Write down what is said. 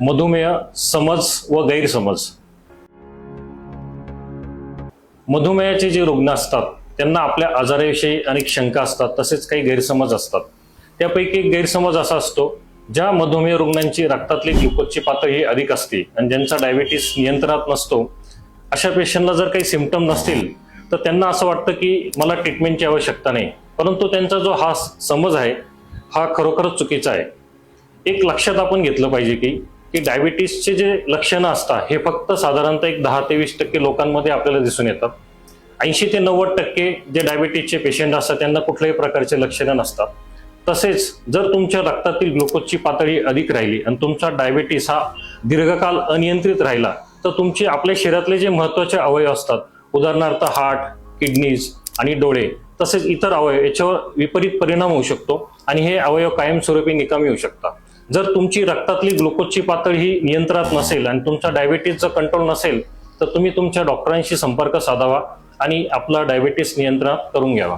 मधुमेह समज व गैरसमज. मधुमेहाचे जे रुग्ण असतात त्यांना आपल्या आजाराविषयी अनेक शंका असतात, तसेच काही गैरसमज असतात. त्यापैकी एक गैरसमज असा असतो, ज्या मधुमेह रुग्णांची रक्तातली ग्लुकोजची पातळी अधिक असते आणि ज्यांचा डायबिटीस नियंत्रणात नसतो, अशा पेशंटला जर काही सिम्पटम नसतील तर त्यांना असं वाटतं की मला ट्रीटमेंटची आवश्यकता नाही. परंतु त्यांचा जो हा समज आहे हा खरोखरच चुकीचा आहे. एक लक्षात आपण घेतलं पाहिजे की डायबिटीसचे जे लक्षणं असतात हे फक्त साधारणतः एक 10 ते 20% लोकांमध्ये आपल्याला दिसून येतात. 80 ते 90% जे डायबिटीसचे पेशंट असतात त्यांना कुठल्याही प्रकारचे लक्षणं नसतात. तसेच जर तुमच्या रक्तातील ग्लुकोजची पातळी अधिक राहिली आणि तुमचा डायबिटीस हा दीर्घकाल अनियंत्रित राहिला तर तुमचे आपल्या शरीरातले जे महत्त्वाचे अवयव असतात, उदाहरणार्थ हार्ट, किडनीज आणि डोळे तसेच इतर अवयव याच्यावर विपरीत परिणाम होऊ शकतो आणि हे अवयव कायमस्वरूपी निकामी होऊ शकतात. जर तुमची रक्तातली ग्लुकोजची पातळी ही नियंत्रणात नसेल आणि तुमचा डायबिटीसचा कंट्रोल नसेल तर तुम्ही तुमच्या डॉक्टरांशी संपर्क साधावा आणि आपला डायबिटीस नियंत्रणात करून घ्यावा.